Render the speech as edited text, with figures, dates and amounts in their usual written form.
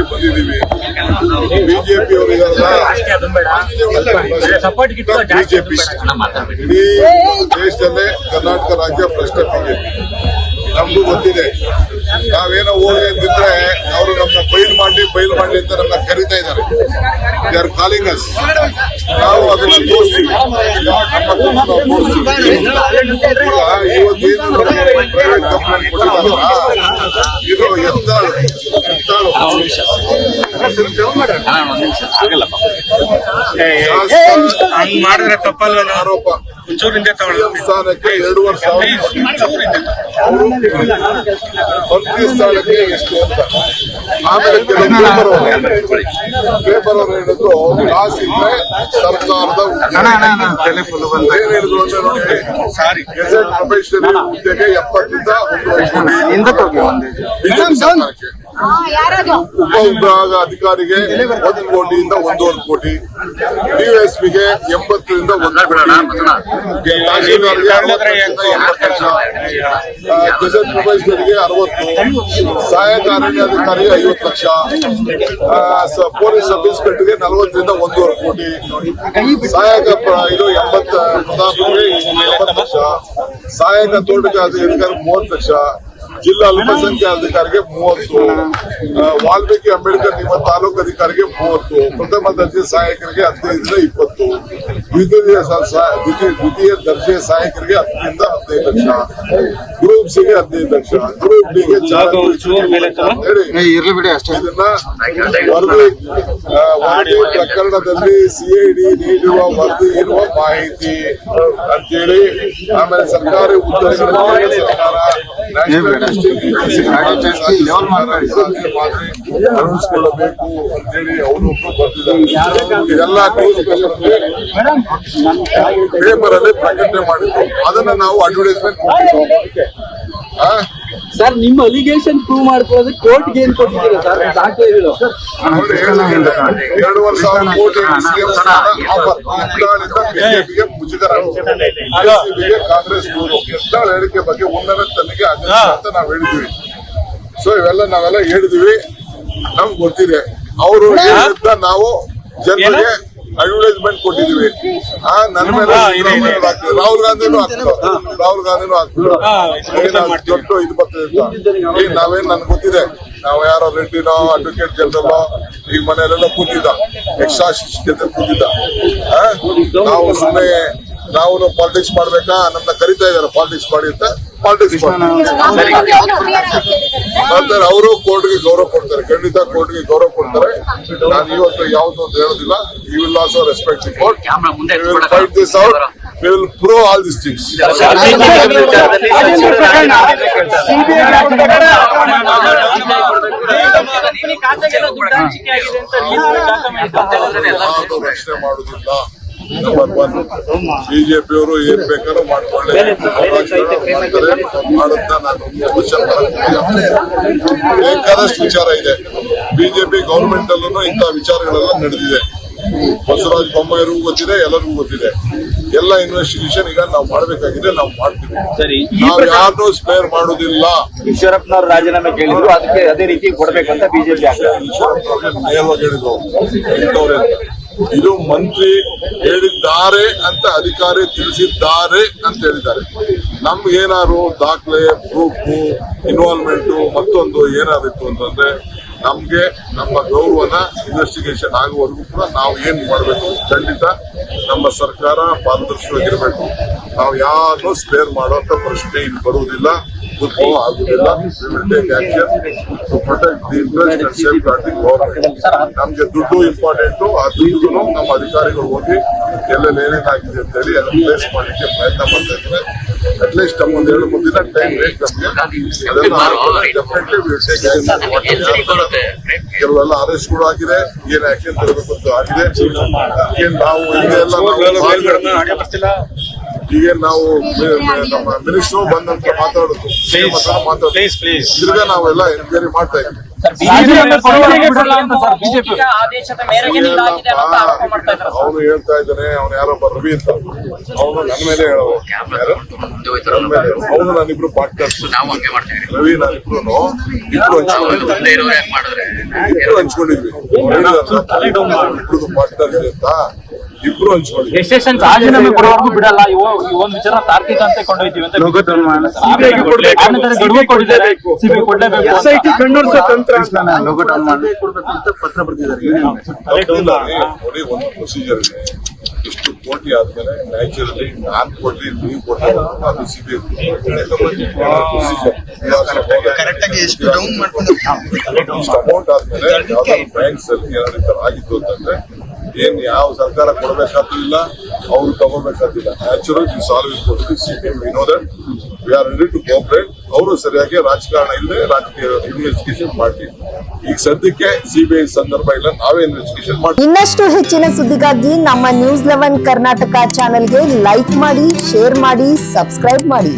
ಬಂದಿದ್ದೀವಿ. ಬಿಜೆಪಿ ಅವರು ಇಡೀ ದೇಶದಲ್ಲೇ ಕರ್ನಾಟಕ ರಾಜ್ಯ ಭ್ರಷ್ಟ ಬಿಜೆಪಿ. ನಮ್ಗೂ ಗೊತ್ತಿದೆ, ನಾವೇನೋ ಹೋಗಿ ಅಂತಿದ್ರೆ ಅವರು ನಮ್ಮನ್ನ ಬೈಲ್ ಮಾಡ್ಲಿ ಅಂತ ನಮ್ಮನ್ನ ಕರೀತಾ ಇದ್ದಾರೆ. They are calling us. ನಾವು ಅದನ್ನ ತೋರಿಸ್ತೀವಿ, ನಮ್ಮ ತೋರಿಸ್ತೀವಿ. ಇವತ್ತೇನು ಪ್ರೈವೇಟ್ ಕಂಪ್ನಿ ಕೊಟ್ಟಿದ್ದಾರಲ್ಲ, ಇದು ಎತ್ತಾಳು ಮಾಡಿದ್ರೆ ತಪ್ಪಲ್ಲ ಆರೋಪ. ಸ್ಥಾನಕ್ಕೆ 2.5 ಸಾವಿರ, ಮಂತ್ರಿ ಸ್ಥಾನಕ್ಕೆ ಎಷ್ಟು ಅಂತ. ಆಮೇಲೆ ಪೇಪರ್ ಅವರು ಹೇಳಿದ್ರು, ಕಾಸಿದ್ರೆ ಸರ್ಕಾರದ ಏನ್ ಹೇಳಿದ್ರು ಅಂದ್ರೆ ನೋಡಿ, ಗೆಜೆಟ್ ಪ್ರೊಫೆಷನರಿ ಹುದ್ದೆಗೆ 70ರಿಂದ 1 ಕೋಟಿ, ಬಿಜೆಪಿ ಸರ್ಕಾರಕ್ಕೆ ಉಪ ವಿಭಾಗ ಅಧಿಕಾರಿಗೆ 1 ಕೋಟಿಯಿಂದ 1.5 ಕೋಟಿ, ಡಿಎಸ್ಪಿಗೆ 80ರಿಂದ 1 ಕೋಟಿ, ತಹಶೀಲ್ದಾರ್ಗೆ 60ರಿಂದ 80 ಲಕ್ಷ, ಗೆಜೆಟ್ ಪ್ರೊಫೆಷನರಿಗೆ 60, ಸಹಾಯಕ ಅರಣ್ಯಾಧಿಕಾರಿಗೆ 50 ಲಕ್ಷ, ಪೊಲೀಸ್ ಸಬ್ ಇನ್ಸ್ಪೆಕ್ಟರ್ಗೆ 40ರಿಂದ 1.5 ಕೋಟಿ, ಸಹಾಯಕ ಇದು 80 ಪ್ರತಾಪ್ಗೆ 80 ಲಕ್ಷ, ಸಹಾಯಕ ತೋಟಗಾರಿಕೆ ಅಧಿಕಾರಿ 30 ಲಕ್ಷ, ಜಿಲ್ಲಾ ಅಲ್ಪಸಂಖ್ಯಾತ ಅಧಿಕಾರಿಗೆ 30, ವಾಲ್ಮೀಕಿ ಅಂಬೇಡ್ಕರ್ ನಿಮ್ಮ ತಾಲೂಕು ಅಧಿಕಾರಿಗೆ 30, ಪ್ರಥಮ ದರ್ಜೆ ಸಹಾಯಕರಿಗೆ 15ರಿಂದ 20, ದ್ವಿತೀಯ ದರ್ಜೆ ಸಹಾಯಕರಿಗೆ 10ರಿಂದ 15 ಲಕ್ಷ, ಗ್ರೂಪ್ ಸಿಗೆ 15 ಲಕ್ಷ, ಗ್ರೂಪ್ ಡಿಗೆ ವರದಿ ಪ್ರಕರಣದಲ್ಲಿ ಸಿಐಡಿ ನೀಡುವ ವರದಿ ಇರುವ ಮಾಹಿತಿ ಅಂತೇಳಿ, ಆಮೇಲೆ ಸರ್ಕಾರಿ ಉದ್ಯೋಗಗಳಲ್ಲಿ ಸರ್ಕಾರ ಅಳವಡಿಸಿಕೊಳ್ಳಬೇಕು ಅಂತೇಳಿ ಅವರು ಬರ್ತಿದ್ದಾರೆ. ಇದೆಲ್ಲ ಪೇಪರ್ ಅಲ್ಲಿ ಪ್ರಕಟಣೆ ಮಾಡಿದ್ರು, ಅದನ್ನ ನಾವು ಅಡ್ವರ್ಟೈಸ್ಮೆಂಟ್ ಕೊಟ್ಟಿದ್ದೀವಿ. ಸರ್, ನಿಮ್ಮ ಅಲಿಗೇಷನ್ ಪ್ರೂವ್ ಮಾಡ್ಕೊಳ್ಳೋದು ಕೋರ್ಟ್ಗೆ ಏನ್ ಕೊಟ್ಟಿದ್ದೀರಾ ಸರ್ ದಾಖಲೆಗಳು? 2.5 ಸಾವಿರ ಕೋಟಿ ಆಫರ್ ಬಿಜೆಪಿಗೆ ಮುಜುಗರ, ಕಾಂಗ್ರೆಸ್ ಎಷ್ಟಾಳ ಹೇಳಿಕೆ ಬಗ್ಗೆ ಉನ್ನತ ತನಿಖೆ ಅಗತ್ಯ ಅಂತ ನಾವು ಹೇಳಿದ್ವಿ. ಸೊ ನಾವೆಲ್ಲ ಹೇಳಿದ್ವಿ, ನಮ್ಗೆ ಗೊತ್ತಿದೆ. ಅವರು ನಾವು ಜನರಿಗೆ ಅಡ್ವರ್ಟೈಸ್ಮೆಂಟ್ ಕೊಟ್ಟಿದ್ದೀವಿ. ನನ್ನ ಮೇಲೆ ರಾಹುಲ್ ಗಾಂಧಿನೂ ಆಗ್ತದೆ ದೊಡ್ಡ ಇದು ಬರ್ತದೆ. ನಾವೇನ್ ನನ್ಗೆ ಗೊತ್ತಿದೆ, ನಾವು ಯಾರೋ ರೆಡ್ಡಿನೋ ಅಡ್ವೊಕೇಟ್ ಜನರಲ್ಲೋ ಈ ಮನೆಯಲ್ಲೆಲ್ಲ ಕೂತಿದ್ದ, ಎಕ್ಸ್ಟ್ರಾ ಶಿಕ್ಷಕತೆ ಕೂತಿದ್ದ. ನಾವು ಸುಮ್ಮನೆ ನಾವು ಪಾಲಿಟಿಕ್ಸ್ ಮಾಡ್ಬೇಕಾ, ನಮ್ಮನ್ನ ಕರಿತಾ ಇದಾರೆ ಪಾಲಿಟಿಕ್ಸ್ ಮಾಡಿ ಅಂತ. ಪಾಲಿಟಿಕ್ಸ್ ಮಾಡ್ತಾರೆ ಅವರು, ಕೋರ್ಟ್ಗೆ ಗೌರವ ಕೊಡ್ತಾರೆ, ಖಂಡಿತ ಕೋರ್ಟ್ಗೆ ಗೌರವ ಕೊಡ್ತಾರೆ. ನಾನು ಇವತ್ತು ಯಾವ್ದು ಅಂತ ಹೇಳೋದಿಲ್ಲ. You will also respect the court. We will fight this out. We will prove all this things. ರಕ್ಷಣೆ ಮಾಡುದಿಲ್ಲ. ನಂಬರ್ 1, ಬಿಜೆಪಿಯವರು ಏನ್ ಬೇಕಾದ್ರೂ ಮಾಡ್ಕೊಳ್ಳಿ, ಮಾಡುತ್ತಾ ನಾನು ಬೇಕಾದಷ್ಟು ವಿಚಾರ ಇದೆ. ಬಿಜೆಪಿ ಗವರ್ಮೆಂಟ್ ಅಲ್ಲೂ ಇಂತಹ ವಿಚಾರಗಳೆಲ್ಲ ನಡೆದಿದೆ. ಬಸವರಾಜ ಬೊಮ್ಮಾಯಿಗೂ ಗೊತ್ತಿದೆ, ಎಲ್ಲರಿಗೂ ಗೊತ್ತಿದೆ. ಎಲ್ಲ ಇನ್ವೆಸ್ಟಿಗೇಷನ್ ಈಗ ನಾವು ಮಾಡಬೇಕಾಗಿದೆ, ನಾವು ಮಾಡ್ತೀವಿ. ನಾವು ಯಾರನ್ನೂ ಸ್ಪೇರ್ ಮಾಡುದಿಲ್ಲ. ಈಶ್ವರಪ್ಪನವರು ರಾಜೀನಾಮೆ ಕೇಳಿದ್ರು, ಅದಕ್ಕೆ ಅದೇ ರೀತಿ ಕೊಡ್ಬೇಕಂತ ಬಿಜೆಪಿ ಈಶ್ವರಪ್ಪನವ್ರಿಗೆ ನೇರವಾಗಿ ಹೇಳಿದ್ರು, ಇದು ಮಂತ್ರಿ ಹೇಳಿದ್ದಾರೆ ಅಂತ ಅಧಿಕಾರಿ ತಿಳಿಸಿದ್ದಾರೆ ಅಂತ ಹೇಳಿದ್ದಾರೆ. ನಮ್ಗೆ ಏನಾದ್ರು ದಾಖಲೆ, ಪ್ರೂಫ್, ಇನ್ವಾಲ್ವ್ಮೆಂಟ್ ಮತ್ತೊಂದು ಏನಾದಿತ್ತು ಅಂತಂದ್ರೆ ನಮ್ಗೆ ನಮ್ಮ ಗೌರವನ ಇನ್ವೆಸ್ಟಿಗೇಷನ್ ಆಗುವವರೆಗೂ ಕೂಡ ನಾವು ಏನ್ ಮಾಡಬೇಕು, ಖಂಡಿತ ನಮ್ಮ ಸರ್ಕಾರ ಪಾರದರ್ಶಕವಾಗಿರ್ಬೇಕು. ನಾವು ಯಾರನ್ನೂ ಸ್ಪೇರ್ ಮಾಡುವಂತ ಪ್ರಶ್ನೆ ಇಲ್ಲಿ ಬರುವುದಿಲ್ಲ, ಉದ್ಭವ ಆಗುದಿಲ್ಲ. To protect the interest and safeguard the government. ನಮ್ಗೆ ದುಡ್ಡು ಇಂಪಾರ್ಟೆಂಟ್. ಆ ದುಡ್ಡು ನಮ್ಮ ಅಧಿಕಾರಿಗಳು ಹೋಗಿ ಎಲ್ಲೆಲ್ಲಿ ಏನೇನಾಗಿದೆ ಅಂತ ಹೇಳಿ ಅದನ್ನ ಪ್ಲೇಸ್ ಮಾಡಲಿಕ್ಕೆ ಪ್ರಯತ್ನ ಮಾಡ್ತಾ ಇದ್ದಾರೆ. ಅಟ್ಲೀಸ್ಟ್ ನಮ್ಮೊಂದು 2-3 ದಿನ ಟೈಮ್ ಬೇಕು ನಮ್ಗೆ. ಕೆಲವೆಲ್ಲ ಅರೆಸ್ಟ್ಗಳು ಆಗಿದೆ, ಏನ್ ಆಕ್ಷನ್ ತರಬೇಕು ಅಂತ ಆಗಿದೆ. ನಾವು ಈಗ ನಾವು ನಮ್ಮ ಮಿನಿಸ್ಟರ್ ಬಂದಂತ ಮಾತಾಡೋದು, ತಿರ್ಗಾ ನಾವೆಲ್ಲ ಎನ್ಕ್ವೈರಿ ಮಾಡ್ತಾ ಇದ್ದೀವಿ. ಮೌಖಿಕ ಆದೇಶದ ಮೇರೆಗೆ ನಿಂದಾಗಿದೆ ಅನ್ನೋ ಆರೋಪ ಮಾಡ್ತಾ ಇದ್ದಾರೆ ಸರ್. ಅವನು ಹೇಳ್ತಾ ಇದ್ದಾನೆ, ಅವನು ಯಾರೊಬ್ಬ ರವಿ ಅಂತ, ಅವನು ನನ್ನ ಮೇಲೆ ಹೇಳೋದು, ಅವನು ನಾನಿಬ್ರು ಪಾರ್ಟ್ನರ್ಸ್, ರವಿ ನಾನಿಬ್ರು ಹಂಚ್ಕೊಂಡಿದ್ವಿ, ಇಬ್ರು ಪಾರ್ಟ್ನರ್ ಇದೆ ಅಂತ ಇಬ್ರು ಹಂಚ್ಕೊಂಡಿದ್ವಿ. ಎಸ್ಟೇಷನ್ ರಾಜೀನಾಮೆ ಕೊಡೋವರೆಗೂ ಬಿಡಲ್ಲ, ಈ ಒಂದು ವಿಚಾರ ತಾರ್ಕಿಕ ಅಂತ ಕೊಂಡೊಯ್ತೀವಿ ಅಂತ ಗಡುವು ಕೊಟ್ಟಿದ್ದಾರೆ. ಸಿಬಿಐ ಕೊಡ್ಲೇಬೇಕು, SIT ಕಣ್ಣೊರೆಸೋ ತಂತ್ರ ಪತ್ರ ಬರ್ತಿದ್ದಾರೆ. ನೋಡಿ, ಒಂದು ಪ್ರೊಸೀಜರ್ ಇದೆ. ಇಷ್ಟು ಕೋಟಿ ಆದ್ಮೇಲೆ ನ್ಯಾಚುರಲಿ ನಾನ್ ಕೊಡ್ಲಿ ನೀವು ಕೊಡ್ಲಿ ಅದು ಸಿಬಿಐ ಪ್ರೊಸೀಜರ್. ಇಷ್ಟು ಅಮೌಂಟ್ ಆದ್ಮೇಲೆ ಯಾವ್ದಾದ್ರು ಬ್ಯಾಂಕ್ಸ್ ಅಲ್ಲಿ ಏನಾದ್ರು ಈ ತರ ಆಗಿತ್ತು ಅಂತಂದ್ರೆ ಏನ್ ಯಾವ ಸರ್ಕಾರ ಕೊಡಬೇಕಾದಿಲ್ಲ, ಅವ್ರು ತಗೋಬೇಕಾದಿಲ್ಲ. ನ್ಯಾಚುರಲ್ ಈ ಸಾಲ್ವ್ ಕೊಟ್ಟು ಸಿಬಿಐ ವಿನೋದನ್ we are ready to cooperate. ಅವರು ಸರಿಯಾಗಿ ರಾಜಕಾರಣ ಇಲ್ಲದೆ ರಾಜಕೀಯ ಇನ್ವೆಸ್ಟಿಗೇಷನ್ ಮಾಡಿ. ಈಗ ಸದ್ಯಕ್ಕೆ ಸಿಬಿಐ ಸಂದರ್ಭ ಇಲ್ಲ, ನಾವೇ ಇನ್ವೆಸ್ಟಿಗೇಷನ್ ಮಾಡ್ತೀವಿ. ಇನ್ನಷ್ಟು ಹೆಚ್ಚಿನ ಸುದ್ದಿಗಾಗಿ ನಮ್ಮ ನ್ಯೂಸ್ 11 ಕರ್ನಾಟಕ ಚಾನೆಲ್ಗೆ ಲೈಕ್ ಮಾಡಿ, ಶೇರ್ ಮಾಡಿ, ಸಬ್ಸ್ಕ್ರೈಬ್ ಮಾಡಿ.